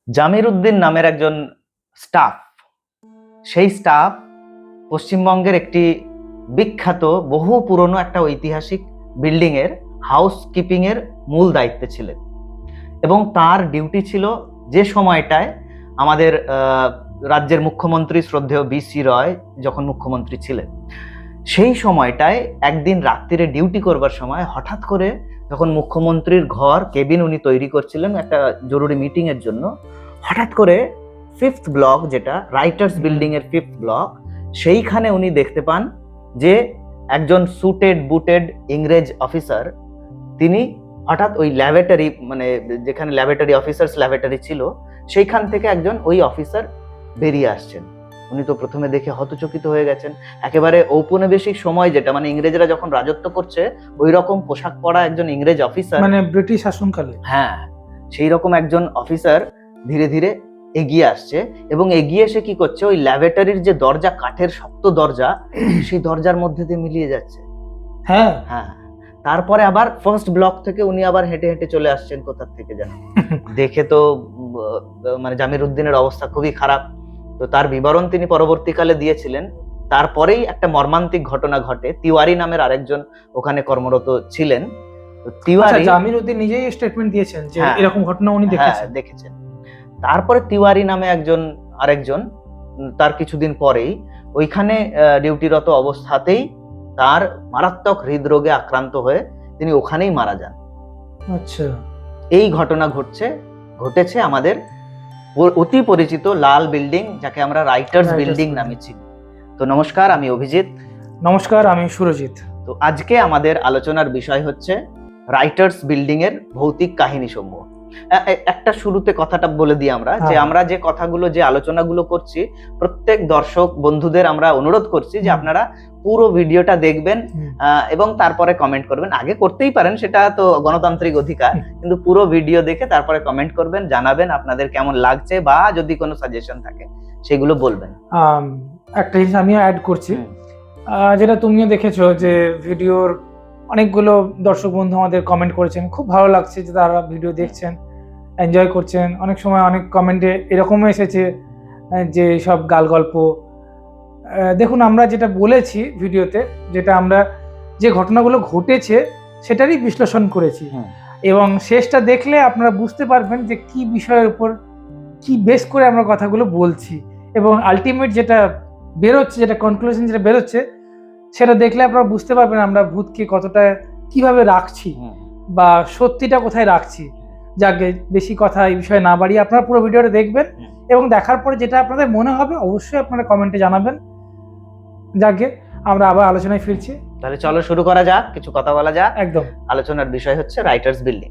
জামির উদ্দিন নামের একজন স্টাফ, সেই স্টাফ পশ্চিমবঙ্গের একটি বিখ্যাত বহু পুরনো একটা ঐতিহাসিক বিল্ডিং এর হাউস কিপিং এর মূল দায়িত্বে ছিলেন এবং তার ডিউটি ছিল যে সময়টায় আমাদের রাজ্যের মুখ্যমন্ত্রী শ্রদ্ধেয় বি.সি. রয় যখন মুখ্যমন্ত্রী ছিলেন, সেই সময়টায় একদিন রাত্রিরে ডিউটি করবার সময় হঠাৎ করে যখন মুখ্যমন্ত্রীর ঘর কেবিন উনি তৈরি করছিলেন একটা জরুরি মিটিং এর জন্য, হঠাৎ করে ফিফথ ব্লক, যেটা রাইটার্স বিল্ডিং এর ফিফথ ব্লক, সেইখানে উনি দেখতে পান যে একজন সুটেড বুটেড ইংরেজ অফিসার, তিনি হঠাৎ ওই ল্যাবরেটরি, মানে যেখানে ল্যাবরেটরি অফিসার্স ল্যাবরেটরি ছিল, সেইখান থেকে একজন ওই অফিসার বেরিয়ে আসছেন। উনি তো প্রথমে দেখে হতচকিত হয়ে গেছেন। একেবারে ঔপনিবেশিক সময়, যেটা মানে ইংরেজরা যখন রাজত্ব করছে ওই রকম পোশাক পরা একজন ইংরেজ অফিসার, মানে ব্রিটিশ শাসনকালে। হ্যাঁ, সেই রকম একজন অফিসার ধীরে ধীরে এগিয়ে আসছে এবং এগিয়ে এসে কি করছে, ওই ল্যাবরেটরির যে দরজা, কাঠের শক্ত দরজা, সেই দরজার মধ্যে দিয়ে মিলিয়ে যাচ্ছে। হ্যাঁ হ্যাঁ, তারপরে আবার ফার্স্ট ব্লক থেকে উনি আবার হেঁটে হেঁটে চলে আসছেন কোথা থেকে যেন। দেখে তো মানে জামির উদ্দিনের অবস্থা খুবই খারাপ। তো তার বিবরণ তিনি পরবর্তীকালে দিয়েছিলেন। তারপরেই একটা মর্মান্তিক ঘটনা ঘটে। তিওয়ারি নামের আরেকজন ওখানে কর্মরত ছিলেন। তো তিওয়ারি, জামির উদ্দিন নিজেই স্টেটমেন্ট দিয়েছেন যে হ্যাঁ, এরকম ঘটনা উনি দেখেছেন। তারপরে তিওয়ারি নামে আরেকজন, তার কিছুদিন পরেই ওইখানে ডিউটিরত অবস্থাতেই তার মারাত্মক হৃদরোগে আক্রান্ত হয়ে তিনি ওখানেই মারা যান। আচ্ছা, এই ঘটনা ঘটেছে আমাদের অতি পরিচিত লাল বিল্ডিং, যাকে আমরা রাইটার্স বিল্ডিং নামে চিনি। তো নমস্কার, আমি অভিজিৎ। নমস্কার, আমি সুরজিৎ। তো আজকে আমাদের আলোচনার বিষয় হচ্ছে রাইটার্স বিল্ডিং এর ভৌতিক কাহিনী সমূহ। একটা শুরুতে কথাটা বলে দিই আমরা, যে আমরা যে কথাগুলো, যে আলোচনাগুলো করছি, প্রত্যেক দর্শক বন্ধুদের আমরা অনুরোধ করছি যে আপনারা পুরো ভিডিওটা দেখবেন এবং তারপরে কমেন্ট করবেন। আগে করতেই পারেন, সেটা তো গণতান্ত্রিক অধিকার, কিন্তু পুরো ভিডিও দেখে তারপরে কমেন্ট করবেন, জানাবেন আপনাদের কেমন লাগছে, বা যদি কোনো সাজেশন থাকে সেগুলো বলবেন। একটা জিনিস আমিও অ্যাড করছি, যেটা তুমিও দেখেছো যে ভিডিওর অনেকগুলো দর্শক বন্ধু আমাদের কমেন্ট করেছেন, খুব ভালো লাগছে যে তারা ভিডিও দেখছেন, এনজয় করছেন। অনেক সময় অনেক কমেন্টে এরকমও এসেছে যে সব গাল গল্প। দেখুন, আমরা যেটা বলেছি ভিডিওতে, যেটা আমরা যে ঘটনাগুলো ঘটেছে সেটারই বিশ্লেষণ করেছি, এবং শেষটা দেখলে আপনারা বুঝতে পারবেন যে কি বিষয়ের উপর কি বেস করে আমরা কথাগুলো বলছি, এবং আলটিমেট যেটা বেরোচ্ছে, যেটা কনক্লুশন যেটা বেরোচ্ছে, সেটা দেখলে আপনারা বুঝতে পারবেন আমরা ভূতকে কতটা কিভাবে রাখছি বা সত্যিটা কোথায় রাখছি। যাকে বেশি কথা এই বিষয়ে না বাড়িয়ে আপনারা পুরো ভিডিওটা দেখবেন, এবং দেখার পরে যেটা আপনাদের মনে হবে অবশ্যই আপনারা কমেন্টে জানাবেন। যাকে আমরা আবার আলোচনায় ফিরছি। তাহলে চলো শুরু করা যাক, কিছু কথা বলা যাক। একদম। আলোচনার বিষয় হচ্ছে রাইটার্স বিল্ডিং।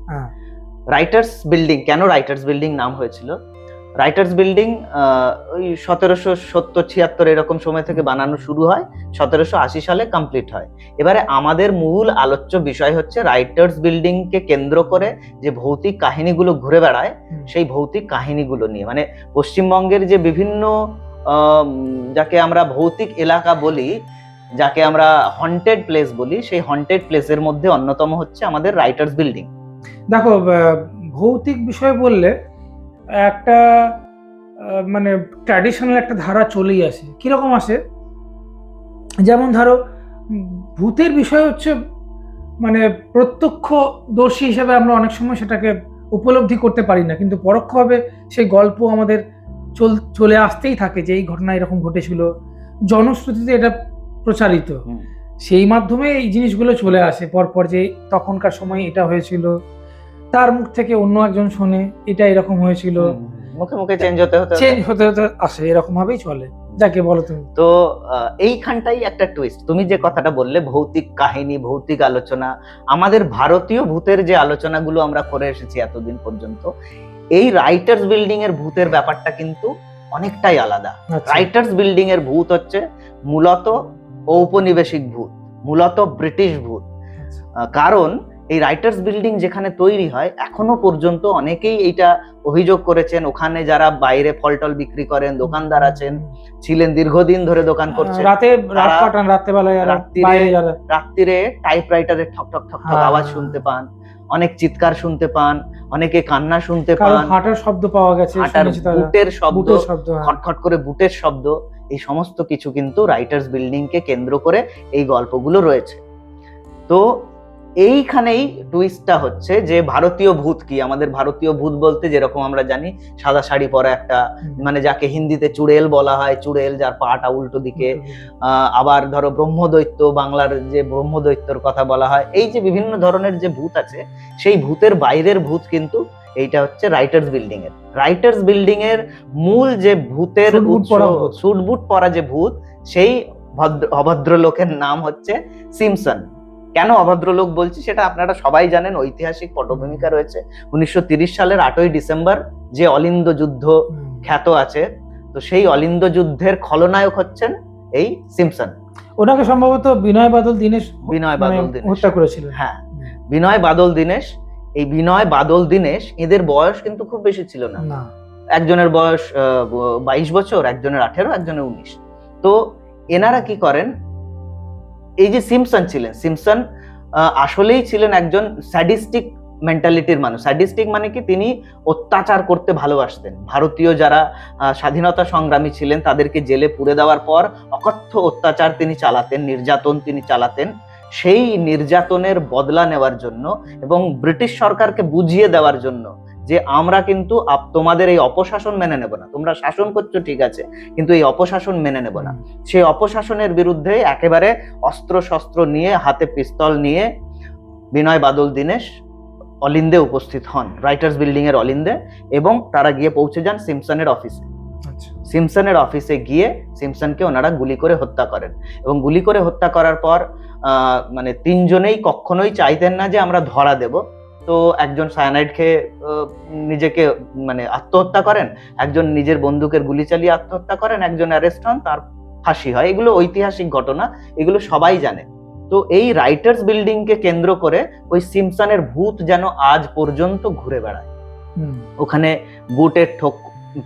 রাইটার্স বিল্ডিং, কেন রাইটার্স বিল্ডিং নাম হয়েছিল? রাইটার্স বিল্ডিং ওই 1770-76 এরকম সময় থেকে বানানো শুরু হয়, 1780 সালে কমপ্লিট হয়। এবারে আমাদের মূল আলোচ্য বিষয় হচ্ছে রাইটার্স বিল্ডিং কে কেন্দ্র করে যে ভৌতিক কাহিনীগুলো ঘুরে বেড়ায়, সেই ভৌতিক কাহিনীগুলো নিয়ে। মানে পশ্চিমবঙ্গের যে বিভিন্ন যাকে আমরা ভৌতিক এলাকা বলি, যাকে আমরা হন্টেড প্লেস বলি, সেই হন্টেড প্লেসের মধ্যে অন্যতম হচ্ছে আমাদের রাইটার্স বিল্ডিং। দেখো, ভৌতিক বিষয় বললে একটা মানে ট্র্যাডিশনাল একটা ধারা চলেই আসে। কিরকম আসে? যেমন ধরো, ভূতের বিষয় হচ্ছে মানে প্রত্যক্ষদর্শী হিসেবে আমরা অনেক সময় সেটাকে উপলব্ধি করতে পারি না, কিন্তু পরোক্ষভাবে সেই গল্প আমাদের চলে আসতেই থাকে যে এই ঘটনা এরকম ঘটেছিল, জনশ্রুতিতে এটা প্রচারিত, সেই মাধ্যমে এই জিনিসগুলো চলে আসে পরপর, যে তখনকার সময় এটা হয়েছিল, তার মুখ থেকে অন্য একজন শোনে এটা এরকম হয়েছিল, মুখে মুখে চেঞ্জ হতে হতে আসে, এরকম ভাবেই চলে। যাকে বলো তুমি। তো এইখানটাই একটা টুইস্ট। তুমি যে কথাটা বললে, ভৌতিক কাহিনী, ভৌতিক আলোচনা, আমাদের ভারতীয় ভূতের যে আলোচনাগুলো আমরা করে এসেছি এতদিন পর্যন্ত, এই রাইটার্স বিল্ডিং এর ভূতের ব্যাপারটা কিন্তু অনেকটাই আলাদা। রাইটার্স বিল্ডিং এর ভূত হচ্ছে মূলত ঔপনিবেশিক ভূত, মূলত ব্রিটিশ ভূত। কারণ এই রাইটার্স বিল্ডিং যেখানে তৈরি হয়, এখনো পর্যন্ত অনেকেই এইটা অভিযোগ করেছেন, ওখানে যারা বাইরে ফলটল বিক্রি করেন, দোকানদার আছেন, ছিলেন, দীর্ঘদিন ধরে দোকান করছে, রাত্রিরে টাইপরাইটারের ঠক ঠক ঠক ঠক আওয়াজ শুনতে পান। অনেক চিৎকার শুনতে পান, অনেকে কান্না শুনতে কারো পান, হাঁটার শব্দ পাওয়া গেছে, হাঁটার শুনেছি তারা। বুটের শব্দ, বুটের শব্দ, হ্যাঁ। খটখট করে বুটের শব্দ, এই সমস্ত কিছু কিন্তু রাইটার্স বিল্ডিং কে কেন্দ্র করে এই গল্পগুলো রয়েছে। তো এইখানেই টুইস্টটা হচ্ছে যে ভারতীয় ভূত কি। আমাদের ভারতীয় ভূত বলতে যেরকম আমরা জানি সাদা শাড়ি পরা একটা, মানে যাকে হিন্দিতে চুড়েল বলা হয়, চুড়েল যার পাটা উল্টো দিকে, আবার ধরো ব্রহ্মদৈত্য, বাংলার যে ব্রহ্মদৈত্যর কথা বলা হয়, এই যে বিভিন্ন ধরনের যে ভূত আছে, সেই ভূতের বাইরের ভূত কিন্তু এইটা হচ্ছে রাইটার্স বিল্ডিং এর। রাইটার্স বিল্ডিং এর মূল যে ভূতের স্যুট বুট পরা যে ভূত, সেই অভদ্র লোকের নাম হচ্ছে সিমসন। কেন অভদ্রলোক বলছি সেটা আপনারা সবাই জানেন, ঐতিহাসিক পটভূমিকা রয়েছে। 1930 সালের 8ই ডিসেম্বর যে অলিন্দ যুদ্ধ খ্যাত আছে, তো সেই অলিন্দ যুদ্ধের খলনায়ক হচ্ছেন এই সিমসন। ওনাকে সম্ভবত বিনয় বাদল দীনেশ হত্যা করেছিলেন। হ্যাঁ, বিনয় বাদল দীনেশ। এই বিনয় বাদল দীনেশ, এদের বয়স কিন্তু খুব বেশি ছিল না। একজনের বয়স 22 বছর, একজনের 18, একজনের 19। তো এনারা কি করেন, এই যে সিমসন ছিলেন, সিমসন আসলেই ছিলেন একজন স্যাডিস্টিক মেন্টালিটির মানুষ। স্যাডিস্টিক মানে কি, তিনি অত্যাচার করতে ভালোবাসতেন। ভারতীয় যারা স্বাধীনতা সংগ্রামী ছিলেন তাদেরকে জেলে পুরে দেওয়ার পর অকথ্য অত্যাচার তিনি চালাতেন, নির্যাতন তিনি চালাতেন। সেই নির্যাতনের বদলা নেওয়ার জন্য এবং ব্রিটিশ সরকারকে বুঝিয়ে দেওয়ার জন্য যে আমরা কিন্তু তোমাদের এই অপশাসন মেনে নেব না, তোমরা শাসন করছো ঠিক আছে, কিন্তু এই অপশাসন মেনে নেব না, সেই অপশাসনের বিরুদ্ধে একেবারে অস্ত্র শস্ত্র নিয়ে, হাতে পিস্তল নিয়ে বিনয় বাদল দীনেশ অলিন্দে উপস্থিত হন, রাইটার্স বিল্ডিং এর অলিন্দে, এবং তারা গিয়ে পৌঁছে যান সিমসনের অফিসে। সিমসনের অফিসে গিয়ে সিমসনকে ওনারা গুলি করে হত্যা করেন। এবং গুলি করে হত্যা করার পর মানে তিনজনেই কখনোই চাইতেন না যে আমরা ধরা দেব। তো একজন সায়ানাইড খেয়ে নিজেকে মানে আত্মহত্যা করেন, একজন নিজের বন্দুকের গুলি চালিয়ে আত্মহত্যা করেন, একজন অ্যারেস্ট হন, তার ফাঁসি হয়। এগুলো ঐতিহাসিক ঘটনা, এগুলো সবাই জানে। তো এই রাইটার্স বিল্ডিং কে কেন্দ্র করে ওই সিমসনের ভূত যেন আজ পর্যন্ত ঘুরে বেড়ায়। ওখানে বুটের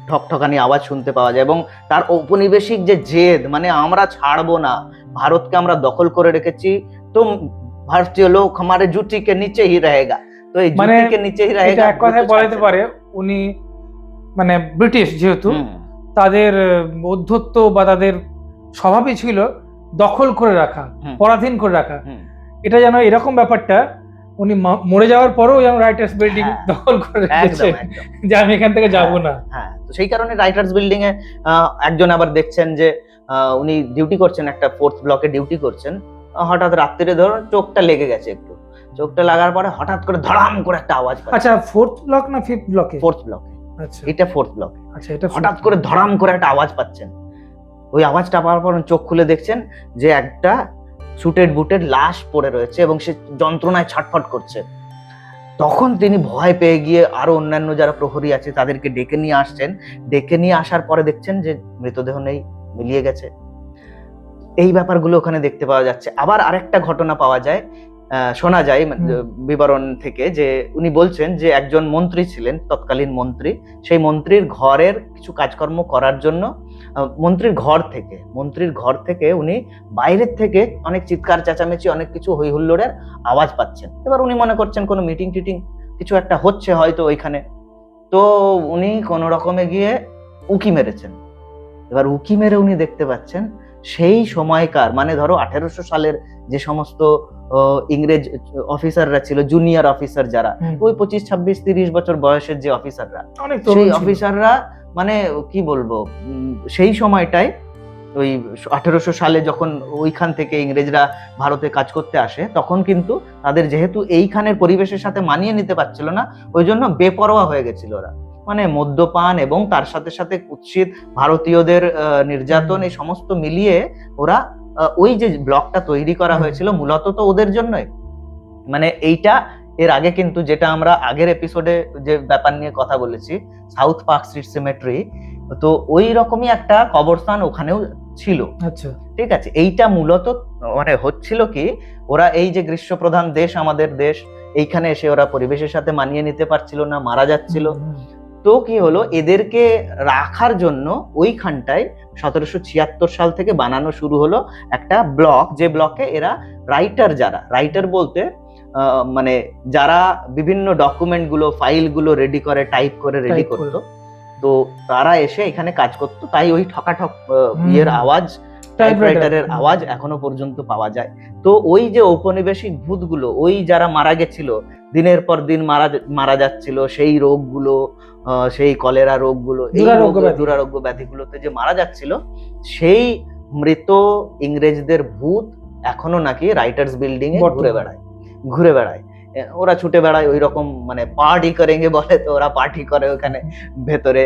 ঠকঠকানি আওয়াজ শুনতে পাওয়া যায়, এবং তার ঔপনিবেশিক যে জেদ, মানে আমরা ছাড়বো না, ভারতকে আমরা দখল করে রেখেছি, তো ভারতীয় লোক আমাদের জুটিকে নিচে হি রহেগা। তো এই জুটিকে নিচে হি রহেগা, এক কথায় বলা যেতে পারে উনি মানে ব্রিটিশ যেহেতু তাদের অধ্যত্ব বা তাদের স্বভাবই ছিল দখল করে রাখা, পরাধীন করে রাখা। এটা যেন এরকম ব্যাপারটা, উনি মরে যাওয়ার পরেও যেন রাইটার্স বিল্ডিং দখল করে রেখেছে যে আমি এখান থেকে যাব না। হ্যাঁ, তো সেই কারণে রাইটার্স বিল্ডিং এ একজন আবার দেখছেন যে উনি ডিউটি করছেন, একটা 4th ব্লকে ডিউটি করছেন, হঠাৎ রাত্রিরে ধরুন চোখটা লেগে গেছে একটু, চোখটা লাগার পরে হঠাৎ করে ধড়াম করে একটা আওয়াজ পাচ্ছে। আচ্ছা, 4th ব্লক না 5th ব্লকে? 4th ব্লকে। আচ্ছা, এটা 4th ব্লকে। আচ্ছা, এটা হঠাৎ করে ধড়াম করে একটা আওয়াজ পাচ্ছেন। ওই আওয়াজটা পাওয়ার পর চোখ খুলে দেখছেন যে একটা সুটেড বুটেড লাশ পড়ে রয়েছে এবং সে যন্ত্রণায় ছটফট করছে। তখন তিনি ভয় পেয়ে গিয়ে আরো অন্যান্য যারা প্রহরী আছে তাদেরকে ডেকে নিয়ে আসছেন। ডেকে নিয়ে আসার পরে দেখছেন যে মৃতদেহ নেই, মিলিয়ে গেছে। এই ব্যাপারগুলো ওখানে দেখতে পাওয়া যাচ্ছে। আবার আরেকটা ঘটনা পাওয়া যায়, শোনা যায় বিবরণ থেকে, যে উনি বলছেন যে একজন মন্ত্রী ছিলেন, তৎকালীন মন্ত্রী, সেই মন্ত্রীর ঘরের কিছু কাজকর্ম করার জন্য মন্ত্রীর ঘর থেকে উনি বাইরের থেকে অনেক চিৎকার চেঁচামেচি, অনেক কিছু হই হুল্লোড়ের আওয়াজ পাচ্ছেন। এবার উনি মনে করছেন কোনো মিটিং টিটিং কিছু একটা হচ্ছে হয়তো ওইখানে। তো উনি কোনো রকমে গিয়ে উকি মেরেছেন। এবার উকি মেরে উনি দেখতে পাচ্ছেন সেই সময়কার, মানে ধরো 1800 সালের যে সমস্ত ইংরেজ অফিসাররা ছিল, জুনিয়র অফিসার যারা, ওই 25, 26, 30 বছর বয়সের যে অফিসাররা, সেই অফিসাররা মানে কি বলবো, সেই সময়টায় ওই 1800 সালে যখন ওইখান থেকে ইংরেজরা ভারতে কাজ করতে আসে, তখন কিন্তু তাদের যেহেতু এইখানের পরিবেশের সাথে মানিয়ে নিতে পারছিল না, ওই জন্য বেপরোয়া হয়ে গেছিল ওরা। মানে মদ্যপান এবং তার সাথে সাথে কুৎসিত ভারতীয়দের নির্যাতন, এই সমস্ত মিলিয়ে ওরা ওই যে ব্লকটা তৈরি করা হয়েছিল মূলত তো ওদের জন্যই। মানে এইটা এর আগে কিন্তু যেটা আমরা আগের এপিসোডে যে ব্যাপার নিয়ে কথা বলেছি, সাউথ পার্ক স্ট্রিট সিমেট্রি, তো ওই রকমই একটা কবরস্থান ওখানেও ছিল। আচ্ছা, ঠিক আছে। এইটা মূলত মানে হচ্ছিল কি, ওরা এই যে গ্রীষ্মপ্রধান দেশ আমাদের দেশ, এইখানে এসে ওরা পরিবেশের সাথে মানিয়ে নিতে পারছিল না, মারা যাচ্ছিল। তো কি হলো, এদেরকে রাখার জন্য ওইখানটায় 1776 সাল থেকে বানানো শুরু হলো একটা ব্লক, যে ব্লকে এরা রাইটার, যারা রাইটার বলতে মানে যারা বিভিন্ন ডকুমেন্ট গুলো ফাইল গুলো রেডি করে টাইপ করে রেডি Type করে। করতো, তো তারা এসে এখানে কাজ করতো, তাই ওই ঠকাঠক হুম। ইয়ের আওয়াজ, টাইপরাইটারের হুম। আওয়াজ এখনো পর্যন্ত পাওয়া যায়। তো ওই যে ঔপনিবেশিক ভূতগুলো, ওই যারা মারা গেছিল, দিনের পর দিন মারা যাচ্ছিল, সেই রোগগুলো, সেই কলেরা রোগগুলো, এই দুরারোগ্য ব্যাধি। দুরারোগ্য ব্যাধিগুলোতে যে মারা যাচ্ছিল, সেই মৃত ইংরেজদের ভূত এখনো নাকি রাইটার্স বিল্ডিং এ বর্তমানে। ঘুরে বেড়ায়। ওরা ছুটে বেড়ায় ওই রকম, মানে পার্টি করেঙ্গে বলে, তো ওরা পার্টি করে ওখানে ভেতরে।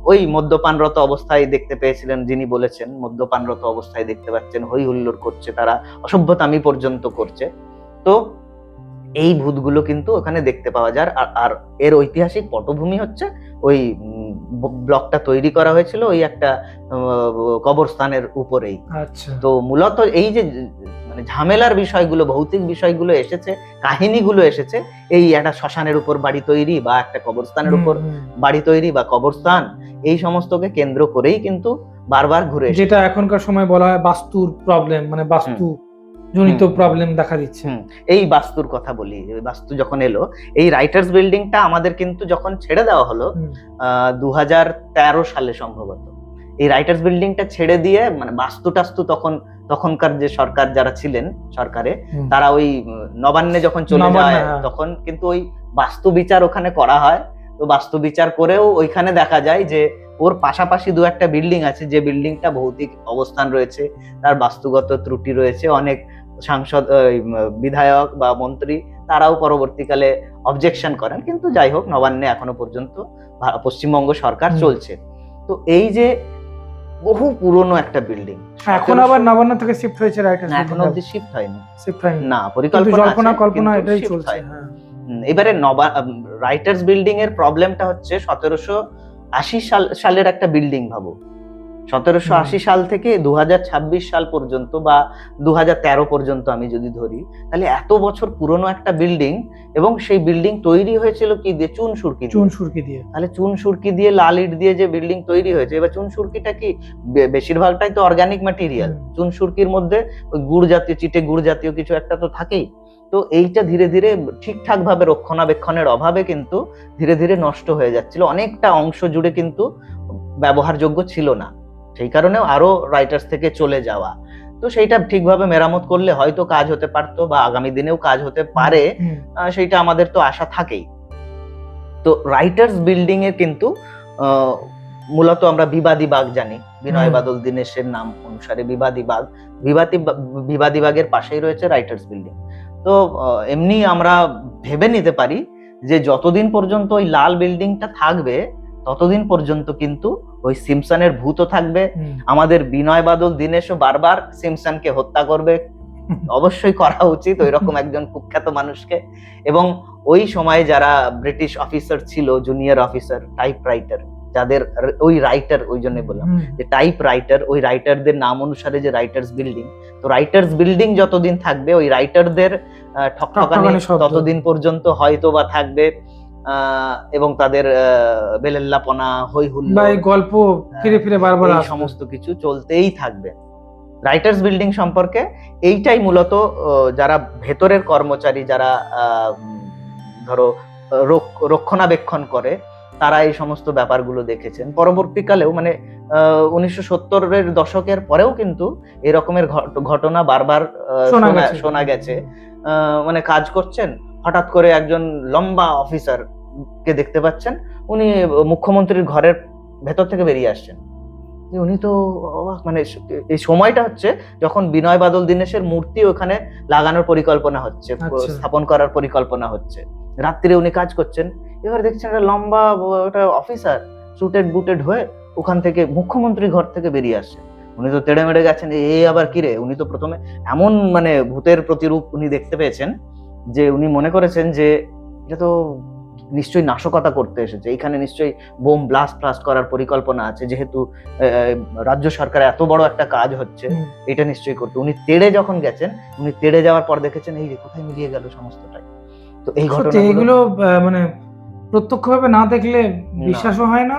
ওই মদ্যপানরত অবস্থায় দেখতে পেয়েছিলেন, যিনি বলেছেন মদ্যপানরত অবস্থায় দেখতে পাচ্ছেন, হই হুল্লোড় করছে, তারা অসভ্যতামি পর্যন্ত করছে। তো এই ভূতগুলো কিন্তু ওখানে দেখতে পাওয়া যায়। আর এর ঐতিহাসিক পটভূমি হচ্ছে ওই ব্লকটা তৈরি করা হয়েছিল ওই একটা কবরস্থানের উপরেই। আচ্ছা। তো মূলত এই যে মানে ঝামেলার বিষয়গুলো, ভৌতিক বিষয়গুলো এসেছে, কাহিনীগুলো এসেছে এই একটা শ্মশানের উপর বাড়ি তৈরি বা একটা কবরস্থানের উপর বাড়ি তৈরি বা কবরস্থান, এই সমস্তকে কেন্দ্র করেই কিন্তু বারবার ঘুরে এসেছে। যেটা এখনকার সময় বলা হয় বাস্তুর প্রবলেম, মানে বাস্তু জনিত প্রবলেম দেখা দিচ্ছে। এই বাস্তুর কথা বলি, বাস্তু যখন এলো, এই রাইটার্স বিল্ডিংটা আমাদের কিন্তু যখন ছেড়ে দেওয়া হলো 2013 সালে সম্ভবত, এই রাইটার্স বিল্ডিংটা ছেড়ে দিয়ে মানে বাস্তু টাস্তু তখনকার যে সরকার যারা ছিলেন সরকারে, তারা ওই নবান্নে যখন চলে যায় তখন কিন্তু ওই বাস্তু বিচার ওখানে করা হয়। তো বাস্তু বিচার করেও ওইখানে দেখা যায় যে ওর পাশাপাশি দু একটা বিল্ডিং আছে, যে বিল্ডিংটা ভৌতিক অবস্থান রয়েছে, তার বাস্তুগত ত্রুটি রয়েছে। অনেক সাংসদ, বিধায়ক বা মন্ত্রী তারাও পরবর্তীকালে অবজেকশন করেন, কিন্তু যাই হোক নবান্নে এখনো পর্যন্ত পশ্চিমবঙ্গ সরকার চলছে। তো এই যে বহু পুরনো একটা বিল্ডিং, এখন আবার নবান্ন থেকে শিফট হয়েছে রাইটার্স বিল্ডিং, এখনো অবধি শিফট হয়নি না, পরিকল্পনা এটাই চলছে। এবারে রাইটার্স বিল্ডিং এর প্রবলেমটা হচ্ছে 1780 সালের একটা বিল্ডিং। ভাবো 1780 সাল থেকে 2026 সাল পর্যন্ত বা 2013 পর্যন্ত আমি যদি ধরি, তাহলে এত বছর পুরনো একটা বিল্ডিং, এবং সেই বিল্ডিং তৈরি হয়েছিল কি দিয়ে? চুন সুরকি দিয়ে। তাহলে চুন সুরকি দিয়ে, লাল ইট দিয়ে যে বিল্ডিং তৈরি হয়েছে, এবার চুন সুরকিটা কি বেশিরভাগটাই তো অর্গানিক ম্যাটেরিয়াল। চুন সুরকির মধ্যে ওই গুড় জাতীয়, চিটে গুড় জাতীয় কিছু একটা তো থাকেই। তো এইটা ধীরে ধীরে ঠিকঠাক ভাবে রক্ষণাবেক্ষণের অভাবে কিন্তু ধীরে ধীরে নষ্ট হয়ে যাচ্ছিল, অনেকটা অংশ জুড়ে কিন্তু ব্যবহারযোগ্য ছিল না। সেই কারণেও আরো রাইটার্স থেকে চলে যাওয়া। তো সেইটা ঠিকভাবে মেরামত করলে হয়তো কাজ হতে পারতো, বা আগামী দিনেও কাজ হতে পারে, সেইটা আমাদের তো আশা থাকেই। তো রাইটার্স বিল্ডিং এর কিন্তু মূলত আমরা বিবাদী বাগ জানি, বিনয় বাদল দীনেশের নাম অনুসারে বিবাদী বাগের পাশেই রয়েছে রাইটার্স বিল্ডিং। তো এমনি আমরা ভেবে নিতে পারি যে যতদিন পর্যন্ত ওই লাল বিল্ডিংটা থাকবে ততদিন পর্যন্ত কিন্তু ওই সিমসনের ভূতও থাকবে। আমাদের বিনয় বাদল দীনেশও বারবার সিমসনকে হত্যা করবে, অবশ্যই করা উচিত ওই রকম একজন কুখ্যাত মানুষকে। এবং ওই সময় যারা ব্রিটিশ অফিসার ছিল, জুনিয়র অফিসার, টাইপ রাইটার, যাদের ওই রাইটার, ওই জন্য বললাম যে টাইপ রাইটার, ওই রাইটারদের নাম অনুসারে যে রাইটার্স বিল্ডিং, তো রাইটার্স বিল্ডিং যতদিন থাকবে ওই রাইটারদের ঠকঠকানি ততদিন পর্যন্ত হয়তো বা থাকবে, এবং তাদের বেলেল্লাপনা, হই হুল্লোড়, গল্প ফিরে ফিরে বারবার সমস্ত কিছু চলতেই থাকবে। রাইটার্স বিল্ডিং সম্পর্কে এইটাই মূলত যারা ভেতরের কর্মচারী, যারা ধরো রক্ষণাবেক্ষণ করে, তারা এই সমস্ত ব্যাপারগুলো দেখেছেন। পরবর্তীকালেও মানে 1970-এর দশকের পরেও কিন্তু এরকমের ঘটনা বারবার শোনা গেছে। মানে কাজ করছেন, হঠাৎ করে একজন লম্বা অফিসার কে দেখতে পাচ্ছেন, উনি মুখ্যমন্ত্রীর ঘরের ভেতর থেকে বেরিয়ে আসছেন। উনি তো মানে এই সময়টা হচ্ছে যখন বিনয় বাদল দীনেশের মূর্তি ওখানে লাগানোর পরিকল্পনা হচ্ছে, স্থাপন করার পরিকল্পনা হচ্ছে। রাত্রিরে উনি কাজ করছেন, এবার দেখছেন একটা লম্বা একটা অফিসার সুটেড বুটেড হয়ে ওখান থেকে মুখ্যমন্ত্রী ঘর থেকে বেরিয়ে আসছে। উনি তো তেড়ে মেড়ে গেছেন, এই আবার কি রে? উনি তো প্রথমে এমন মানে ভূতের প্রতিরূপ উনি দেখতে পেয়েছেন যে উনি মনে করেছেন যে এটা তো নিশ্চয়ই নাশকতা করতে এসেছে, এখানে নিশ্চয়ই বোম ব্লাস্ট করার পরিকল্পনা আছে, যেহেতু রাজ্য সরকারের এত বড় একটা কাজ হচ্ছে, এটা নিশ্চয়ই করতে। উনি তেড়ে যখন গেছেন, উনি তেড়ে যাওয়ার পর দেখেছেন এই যে কোথায় মিলিয়ে গেল সমস্তটাই। তো এই ঘটনাগুলো মানে প্রত্যক্ষভাবে না দেখলে বিশ্বাসও হয় না।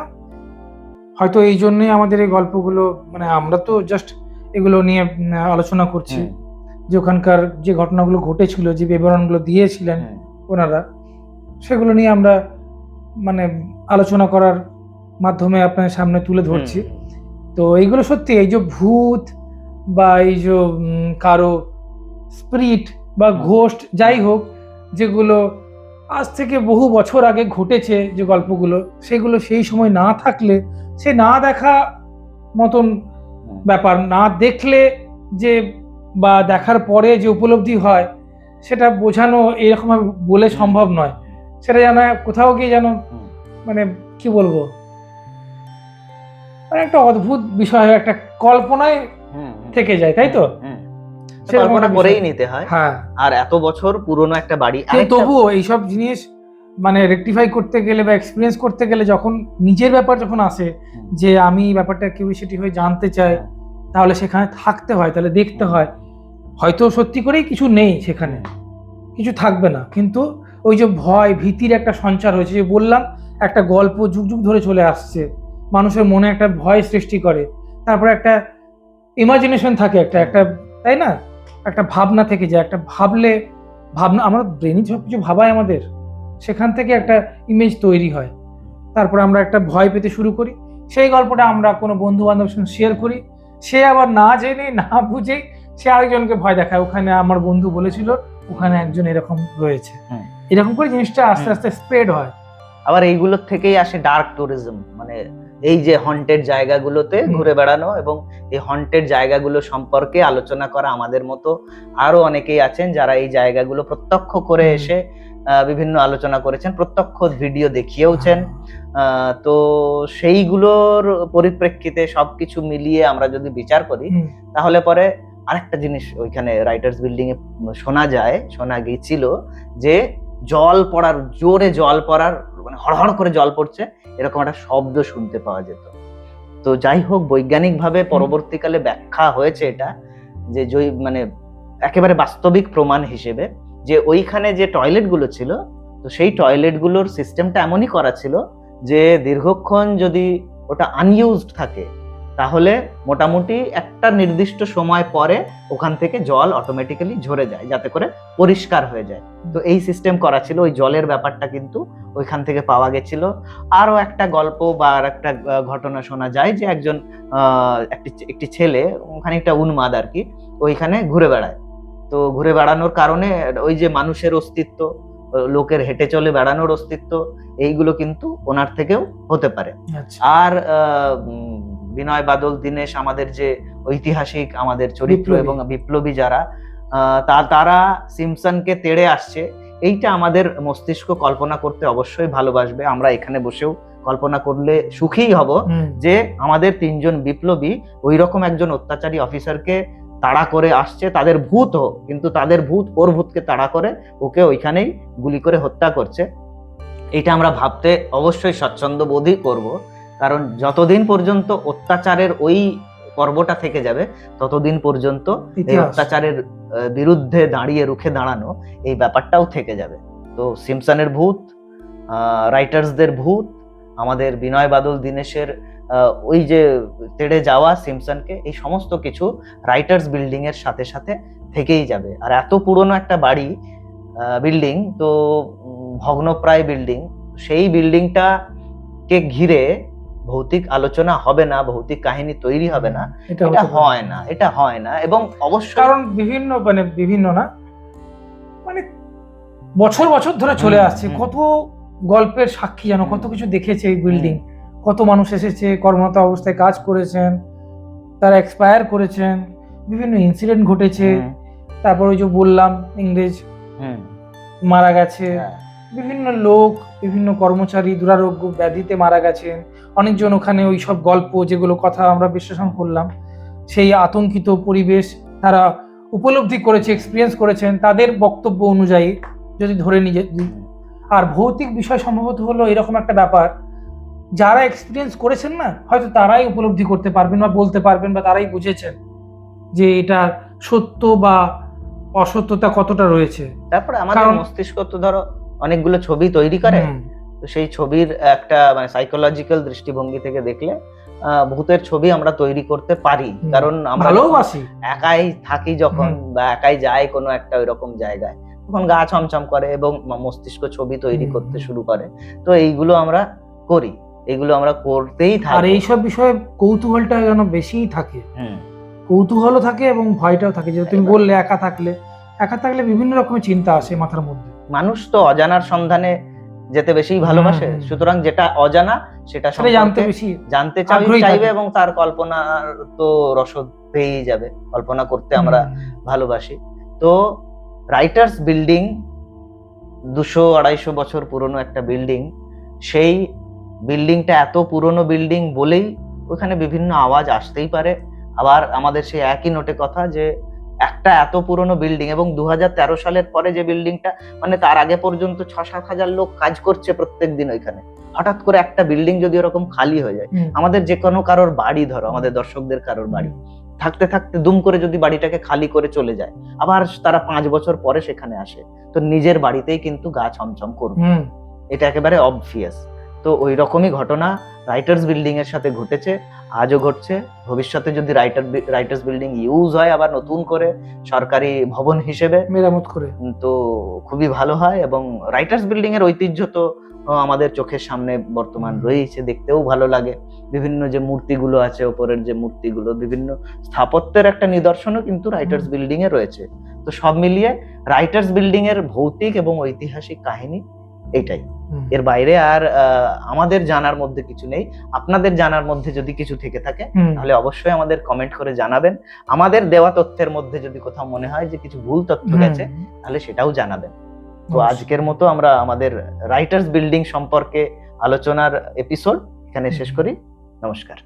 হয়তো এই জন্যই আমাদের এই গল্পগুলো, মানে আমরা তো জাস্ট এগুলো নিয়ে আলোচনা করছি, যে ওখানকার যে ঘটনাগুলো ঘটেছিল, যে বিবরণগুলো দিয়েছিলেন ওনারা, সেগুলো নিয়ে আমরা মানে আলোচনা করার মাধ্যমে আপনার সামনে তুলে ধরছি। তো এইগুলো সত্যি, এই যে ভূত বা এই যে কারো স্পিরিট বা ঘোস্ট যাই হোক, যেগুলো আজ থেকে বহু বছর আগে ঘটেছে যে গল্পগুলো, সেগুলো সেই সময় না থাকলে, সে না দেখা মতন ব্যাপার, না দেখলে যে বা দেখার পরে যে উপলব্ধি হয়, সেটা বোঝানো এরকম বলে সম্ভব নয়। সেটা যেন কোথাও গিয়ে যেন মানে কি বলবো, মানে একটা অদ্ভুত বিষয়, একটা কল্পনায় থেকে যায়, তাই তো? কল্পনা করেই নিতে হয়। হ্যাঁ, আর এত বছর পুরনো একটা বাড়ি, তবুও এইসব জিনিস মানে রেকটিফাই করতে গেলে বা এক্সপিরিয়েন্স করতে গেলে, যখন নিজের ব্যাপার যখন আসে যে আমি ব্যাপারটা কিউরিওসিটি হয়ে জানতে চাই, তাহলে সেখানে থাকতে হয়, তাহলে দেখতে হয়। হয়তো সত্যি করেই কিছু নেই সেখানে, কিছু থাকবে না, কিন্তু ওই যে ভয় ভীতির একটা সঞ্চার হয়েছে, যে বললাম একটা গল্প যুগ যুগ ধরে চলে আসছে, মানুষের মনে একটা ভয় সৃষ্টি করে, তারপরে একটা ইমাজিনেশন থাকে, একটা তাই না, একটা ভাবনা থেকে যায়, একটা ভাবনা, আমরা ব্রেনই সব কিছু ভাবায় আমাদের, সেখান থেকে একটা ইমেজ তৈরি হয়, তারপরে আমরা একটা ভয় পেতে শুরু করি, সেই গল্পটা আমরা কোনো বন্ধু বান্ধবের সঙ্গে শেয়ার করি, সে আবার না জেনে না বুঝে সে আরেকজনকে ভয় দেখায়, ওখানে আমার বন্ধু বলেছিল ওখানে একজন এরকম রয়েছে, এরকম করে জিনিসটা আস্তে আস্তে স্প্রেড হয়। আবার এইগুলোর থেকেই আসে ডার্ক ট্যুরিজম, মানে এই যে হন্টেড জায়গাগুলোতে ঘুরে বেড়ানো এবং এই হন্টেড জায়গাগুলো সম্পর্কে আলোচনা করা। আমাদের মতো আরো অনেকেই আছেন যারা এই জায়গাগুলো প্রত্যক্ষ করে এসে বিভিন্ন আলোচনা করেছেন, প্রত্যক্ষ ভিডিও দেখিয়েওছেন। তো সেইগুলোর পরিপ্রেক্ষিতে সবকিছু মিলিয়ে আমরা যদি বিচার করি, তাহলে পরে আরেকটা জিনিস ওইখানে রাইটার্স বিল্ডিং এ শোনা গিয়েছিল যে জল পড়ার, জোরে জল পড়ার, মানে হড়হড় করে জল পড়ছে এরকম একটা শব্দ শুনতে পাওয়া যেত। তো যাই হোক, বৈজ্ঞানিক ভাবে পরবর্তীকালে ব্যাখ্যা হয়েছে এটা, যে মানে একেবারে বাস্তবিক প্রমাণ হিসেবে, যে ওইখানে যে টয়লেট গুলো ছিল, তো সেই টয়লেট গুলোর সিস্টেমটা এমনই করা ছিল যে দীর্ঘক্ষণ যদি ওটা আনইউজড থাকে, তাহলে মোটামুটি একটা নির্দিষ্ট সময় পরে ওখান থেকে জল অটোমেটিক্যালি ঝরে যায়, যাতে করে পরিষ্কার হয়ে যায়। তো এই সিস্টেম করা ছিল, ওই জলের ব্যাপারটা কিন্তু ওইখান থেকে পাওয়া গেছিল। আরো একটা গল্প বা আর একটা ঘটনা শোনা যায় যে একজন একটি ছেলে, খানিকটা উন্মাদ আর কি, ওইখানে ঘুরে বেড়ায়। তো ঘুরে বেড়ানোর কারণে ওই যে মানুষের অস্তিত্ব, লোকের হেঁটে চলে বেড়ানোর অস্তিত্ব, এইগুলো কিন্তু ওনার থেকেও হতে পারে। আর বিনয় বাদল দীনেশ, আমাদের যে ঐতিহাসিক আমাদের চরিত্র এবং বিপ্লবী যারা, তারা সিম্পসনকে তেড়ে আসছে, এইটা আমাদের মস্তিষ্ক কল্পনা করতে অবশ্যই ভালোবাসবে। আমরা এখানে বসেও কল্পনা করলে সুখী হব যে আমাদের তিনজন বিপ্লবী ওই রকম একজন অত্যাচারী অফিসারকে তাড়া করে আসছে, তাদের ভূত হোক, কিন্তু তাদের ভূত ওর ভূতকে তাড়া করে ওকে ওইখানেই গুলি করে হত্যা করছে। এটা আমরা ভাবতে অবশ্যই স্বচ্ছন্দ বোধই করব, কারণ যতদিন পর্যন্ত অত্যাচারের ওই পর্বটা থেকে যাবে, ততদিন পর্যন্ত এই অত্যাচারের বিরুদ্ধে দাঁড়িয়ে রুখে দাঁড়ানো এই ব্যাপারটাও থেকে যাবে। তো সিম্পসনের ভূত, রাইটার্সদের ভূত, আমাদের বিনয় বাদল দীনেশের ওই যে তেড়ে যাওয়া সিম্পসনকে, এই সমস্ত কিছু রাইটার্স বিল্ডিং এর সাথে সাথে থেকেই যাবে। আর এত পুরনো একটা বাড়ি, বিল্ডিং, তো ভগ্নপ্রায় বিল্ডিং, সেই বিল্ডিংটাকে ঘিরে ভৌতিক আলোচনা হবে না, ভৌতিক কাহিনী তৈরি হবে না, এটা হয় না। এবং অবশ্যই কারণ বিভিন্ন না, মানে বছর বছর ধরে চলে আসছে, কত গল্পের সাক্ষী জানো, কত কিছু দেখেছে এই বিল্ডিং, কত মানুষ এসেছে, কর্মরত অবস্থায় কাজ করেছেন, তারা এক্সপায়ার করেছেন, বিভিন্ন ইনসিডেন্ট ঘটেছে, তারপর ওই যে বললাম ইংরেজ মারা গেছে, বিভিন্ন লোক, বিভিন্ন কর্মচারী দুরারোগ্য ব্যাধিতে মারা গেছেন, অনেকজন ওখানে ওই সব গল্প যেগুলো কথা আমরা বিশ্লেষণ করলাম, সেই আতঙ্কিত পরিবেশ তারা উপলব্ধি করেছে, এক্সপিরিয়েন্স করেছেন তাদের বক্তব্য অনুযায়ী যদি ধরে নিয়ে। আর ভৌতিক বিষয় সম্ভবত হলো এরকম একটা ব্যাপার, যারা এক্সপিরিয়েন্স করেছেন না, হয়তো তারাই উপলব্ধি করতে পারবেন বা বলতে পারবেন, বা তারাই বুঝেছেন যে এটা সত্য বা অসত্যতা কতটা রয়েছে। তারপরে আমাদের মস্তিষ্ক তো ধরো অনেকগুলো ছবি তৈরি করে, তো সেই ছবির একটা মানে সাইকোলজিক্যাল দৃষ্টিভঙ্গি থেকে দেখলে ভূতের ছবি আমরা তৈরি করতে পারি, কারণ আমরা ভালোবাসি। একাই থাকি যখন বা একাই যাই কোনো একটা ওইরকম জায়গায়, তখন গা ছমছম করে এবং মস্তিষ্ক ছবি তৈরি করতে শুরু করে। তো এইগুলো আমরা করি, এইগুলো আমরা করতেই থাকি। আর এইসব বিষয়ে কৌতূহলটা যেন বেশিই থাকে, কৌতূহলও থাকে এবং ভয়টাও থাকে। যে তুমি বললে একা থাকলে বিভিন্ন রকমের চিন্তা আসে মাথার মধ্যে। মানুষ তো অজানার সন্ধানে যেতে বেশি ভালোবাসে, সুতরাং যেটা অজানা সেটা জানতে চাইবে এবং তার কল্পনার তো রসদ পেয়েই যাবে, কল্পনা করতে আমরা ভালোবাসি। তো রাইটার্স বিল্ডিং 200-250 বছর পুরনো একটা বিল্ডিং, সেই বিল্ডিংটা এত পুরনো বিল্ডিং বলেই ওখানে বিভিন্ন আওয়াজ আসতেই পারে। আবার আমাদের সেই একই নোটে কথা যে একটা এত পুরনো বিল্ডিং এবং 2013 সালের পরে যে বিল্ডিংটা, মানে তার আগে পর্যন্ত 6-7 হাজার লোক কাজ করছে প্রত্যেকদিন ওইখানে, হঠাৎ করে একটা বিল্ডিং যদি ওরকম খালি হয়ে যায়, আমাদের যে কোনো কারোর বাড়ি, ধরো আমাদের দর্শকদের কারোর বাড়ি থাকতে থাকতে দুম করে যদি বাড়িটাকে খালি করে চলে যায়, আবার তারা 5 বছর পরে সেখানে আসে, তো নিজের বাড়িতেই কিন্তু গা ছমছম করবে, এটা একেবারে অবভিয়াস। তো ওই রকমই ঘটনা রাইটার্স বিল্ডিং এর সাথে ঘটেছে, আজও ঘটছে। ভবিষ্যতে যদি রাইটার্স বিল্ডিং ইউজ হয় আবার নতুন করে সরকারি ভবন হিসেবে মেরামত করে, তো খুবই ভালো হয়। এবং রাইটার্স বিল্ডিং এর ঐতিহ্য তো আমাদের চোখের সামনে বর্তমান রয়েছে, দেখতেও ভালো লাগে। বিভিন্ন যে মূর্তিগুলো আছে, ওপরের যে মূর্তিগুলো, বিভিন্ন স্থাপত্যের একটা নিদর্শনও কিন্তু রাইটার্স বিল্ডিং এ রয়েছে। তো সব মিলিয়ে রাইটার্স বিল্ডিং এর ভৌতিক এবং ঐতিহাসিক কাহিনী এটাই, এর বাইরে আর আমাদের জানার মধ্যে কিছু নেই। আপনাদের জানার মধ্যে যদি কিছু থেকে থাকে তাহলে অবশ্যই আমাদের কমেন্ট করে জানাবেন। আমাদের দেওয়া তথ্যের মধ্যে যদি কোথাও মনে হয় যে কিছু ভুল তথ্য গেছে তাহলে সেটাও জানাবেন। তো আজকের মতো আমরা আমাদের রাইটার্স বিল্ডিং সম্পর্কে আলোচনার এপিসোড এখানে শেষ করি। নমস্কার।